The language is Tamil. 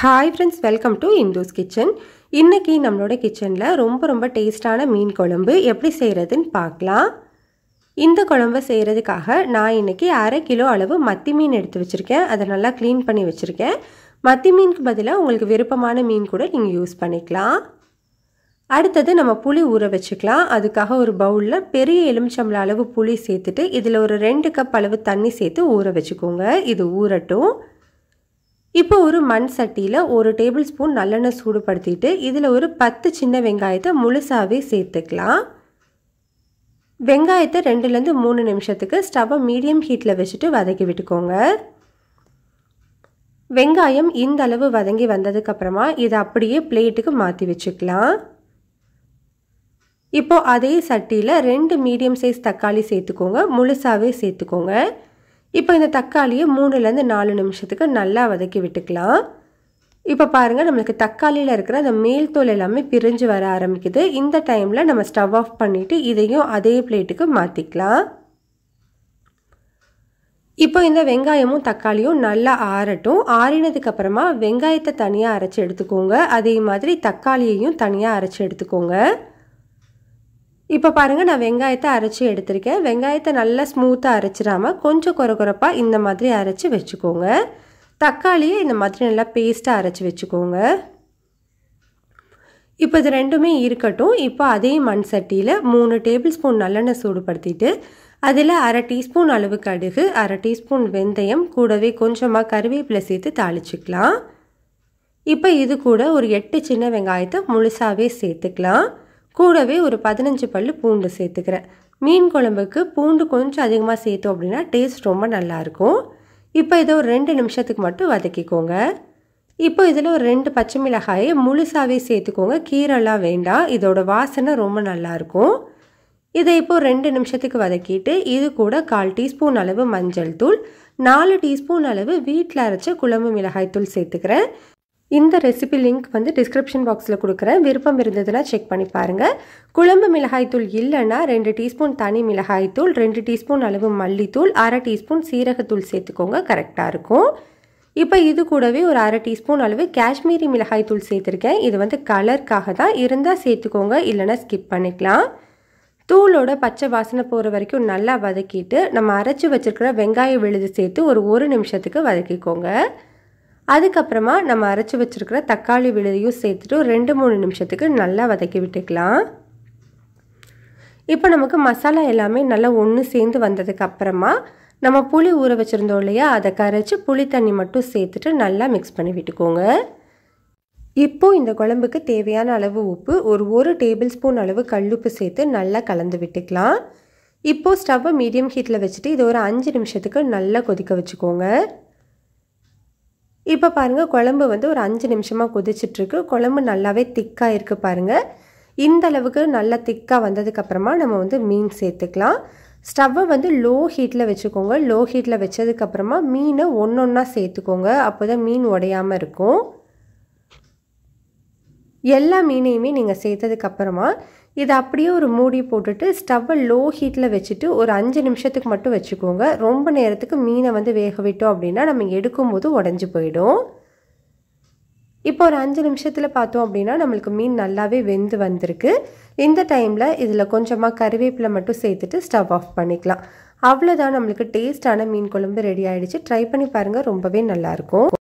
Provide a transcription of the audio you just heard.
Hi friends, welcome to Indhu's kitchen. இன்னைக்கு நம்மளோட கிச்சன்ல ரொம்ப டேஸ்டான மீன் குழம்பு எப்படி செய்யறதுன்னு பார்க்கலாம். இந்த குழம்பு செய்யறதுக்காக நான் இன்னைக்கு 1/2 கிலோ அளவு மத்தி மீன் எடுத்து வச்சிருக்கேன். அதை நல்லா க்ளீன் பண்ணி வச்சிருக்கேன். மத்தி மீனுக்கு பதிலா உங்களுக்கு விருப்பமான மீன் கூட நீங்க யூஸ் பண்ணிக்கலாம். அடுத்து நம்ம புளி ஊற வச்சுக்கலாம். அதுக்காக ஒரு பவுல்ல பெரிய எலுமிச்சம்பழ அளவு புளி சேர்த்துட்டு இதுல ஒரு 2 கப் அளவு தண்ணி சேர்த்து ஊற வச்சுக்கோங்க. இது ஊறட்டும். இப்போ ஒரு மண் சட்டியில் 1 டேபிள் ஸ்பூன் நல்லெண்ணெய் சூடுபடுத்திட்டு இதில் ஒரு 10 சின்ன வெங்காயத்தை முழுசாவே சேர்த்துக்கலாம். வெங்காயத்தை 2லேருந்து 3 நிமிஷத்துக்கு ஸ்டவ்வை மீடியம் ஹீட்டில் வச்சுட்டு வதக்கி விட்டுக்கோங்க. வெங்காயம் இந்த அளவு வதங்கி வந்ததுக்கப்புறமா இதை அப்படியே பிளேட்டுக்கு மாற்றி வச்சுக்கலாம். இப்போ அதே சட்டியில் 2 மீடியம் சைஸ் தக்காளி சேர்த்துக்கோங்க. முழுசாவே சேர்த்துக்கோங்க. இப்போ இந்த தக்காளியை 3லேருந்து 4 நிமிஷத்துக்கு நல்லா வதக்கி விட்டுக்கலாம். இப்போ பாருங்கள், நம்மளுக்கு தக்காளியில் இருக்கிற அந்த மேல் தோல் எல்லாமே பிரிஞ்சு வர ஆரம்பிக்குது. இந்த டைமில் நம்ம ஸ்டவ் ஆஃப் பண்ணிவிட்டு இதையும் அதே பிளேட்டுக்கு மாற்றிக்கலாம். இப்போ இந்த வெங்காயமும் தக்காளியும் நல்லா ஆறட்டும். ஆறினதுக்கப்புறமா வெங்காயத்தை தனியாக அரைச்சி எடுத்துக்கோங்க. அதே மாதிரி தக்காளியையும் தனியாக அரைச்சி எடுத்துக்கோங்க. இப்போ பாருங்கள், நான் வெங்காயத்தை அரைச்சி எடுத்திருக்கேன். வெங்காயத்தை நல்லா ஸ்மூத்தாக அரைச்சிடாமல் கொஞ்சம் குறப்பாக இந்த மாதிரி அரைச்சி வச்சுக்கோங்க. தக்காளியை இந்த மாதிரி நல்லா பேஸ்ட்டாக அரைச்சி வச்சுக்கோங்க. இப்போ இது ரெண்டுமே இருக்கட்டும். இப்போ அதே மண் சட்டியில் 3 டேபிள் ஸ்பூன் நல்லெண்ணெய் சூடுபடுத்திட்டு அதில் 1/2 டீஸ்பூன் அளவு கடுகு, 1/2 டீஸ்பூன் வெந்தயம், கூடவே கொஞ்சமாக கருவேப்பிலை சேர்த்து தாளிச்சிக்கலாம். இப்போ இது கூட ஒரு 8 சின்ன வெங்காயத்தை முழுசாவே சேர்த்துக்கலாம். கூடவே ஒரு 15 பல்லு பூண்டு சேர்த்துக்கிறேன். மீன் குழம்புக்கு பூண்டு கொஞ்சம் அதிகமாக சேர்த்தோம் அப்படின்னா டேஸ்ட் ரொம்ப நல்லாயிருக்கும். இப்போ இதை ஒரு 2 நிமிஷத்துக்கு மட்டும் வதக்கிக்கோங்க. இப்போ இதில் ஒரு 2 பச்சை மிளகாயை முழுசாவே சேர்த்துக்கோங்க. கீரைலாம் வேண்டாம். இதோட வாசனை ரொம்ப நல்லாயிருக்கும். இதை இப்போ 2 நிமிஷத்துக்கு வதக்கிட்டு இது கூட 1/4 டீஸ்பூன் அளவு மஞ்சள் தூள், 4 டீஸ்பூன் அளவு வீட்டில் அரைச்ச குழம்பு மிளகாய் தூள் சேர்த்துக்கிறேன். இந்த ரெசிபி லிங்க் டிஸ்கிரிப்ஷன் பாக்ஸில் கொடுக்குறேன். விருப்பம் இருந்ததுன்னா செக் பண்ணி பாருங்கள். குழம்பு மிளகாய்த்தூள் இல்லைன்னா 2 டீஸ்பூன் தனி மிளகாய்த்தூள், 2 டீஸ்பூன் அளவு மல்லித்தூள், 1/2 டீஸ்பூன் சீரகத்தூள் சேர்த்துக்கோங்க. கரெக்டாக இருக்கும். இப்போ இது கூடவே ஒரு 1/2 டீஸ்பூன் அளவு காஷ்மீரி மிளகாய்த்தூள் சேர்த்துருக்கேன். இது கலருக்காக தான், இருந்தால் சேர்த்துக்கோங்க, இல்லைன்னா ஸ்கிப் பண்ணிக்கலாம். தூளோட பச்சை வாசனை போகிற வரைக்கும் நல்லா வதக்கிட்டு நம்ம அரைச்சி வச்சுருக்கிற வெங்காய விழுது சேர்த்து ஒரு 1 நிமிஷத்துக்கு வதக்கிக்கோங்க. அதுக்கப்புறமா நம்ம அரைச்சி வச்சுருக்கிற தக்காளி விழுதையும் சேர்த்துட்டு 2-3 நிமிஷத்துக்கு நல்லா வதக்கி விட்டுக்கலாம். இப்போ நமக்கு மசாலா எல்லாமே நல்லா ஒன்று சேர்ந்து வந்ததுக்கப்புறமா நம்ம புளி ஊற வச்சுருந்தோம் இல்லையா, அதை கரைச்சி புளி தண்ணி மட்டும் சேர்த்துட்டு நல்லா மிக்ஸ் பண்ணி விட்டுக்கோங்க. இப்போது இந்த குழம்புக்கு தேவையான அளவு உப்பு, ஒரு டேபிள் ஸ்பூன் அளவு கல்லுப்பு சேர்த்து நல்லா கலந்து விட்டுக்கலாம். இப்போது ஸ்டவ்வை மீடியம் ஹீட்டில் வச்சுட்டு இது ஒரு 5 நிமிஷத்துக்கு நல்லா கொதிக்க வச்சுக்கோங்க. இப்போ பாருங்கள், குழம்பு ஒரு 5 நிமிஷமாக கொதிச்சிட்ருக்கு. குழம்பு நல்லாவே திக்காக இருக்குது பாருங்கள். இந்த அளவுக்கு நல்லா திக்காக வந்ததுக்கப்புறமா நம்ம மீன் சேர்த்துக்கலாம். ஸ்டவ்வை லோ ஹீட்டில் வச்சுக்கோங்க. லோ ஹீட்டில் வச்சதுக்கப்புறமா மீனை ஒன்றா சேர்த்துக்கோங்க. அப்போ தான் மீன் உடையாமல் இருக்கும். எல்லா மீனையுமே நீங்கள் சேர்த்ததுக்கப்புறமா இதை அப்படியே ஒரு மூடி போட்டுட்டு ஸ்டவ்வை லோ ஹீட்டில் வச்சுட்டு ஒரு 5 நிமிஷத்துக்கு மட்டும் வச்சுக்கோங்க. ரொம்ப நேரத்துக்கு மீனை வேக விட்டோம் அப்படின்னா நம்ம எடுக்கும்போது உடஞ்சி போயிடும். இப்போ ஒரு 5 நிமிஷத்தில் பார்த்தோம் அப்படின்னா நம்மளுக்கு மீன் நல்லாவே வெந்து வந்திருக்கு. இந்த டைமில் இதில் கொஞ்சமாக கருவேப்பிலை மட்டும் சேர்த்துட்டு ஸ்டவ் ஆஃப் பண்ணிக்கலாம். அவ்வளோதான், நம்மளுக்கு டேஸ்டான மீன் குழம்பு ரெடி ஆகிடுச்சு. ட்ரை பண்ணி பாருங்கள், ரொம்பவே நல்லாயிருக்கும்.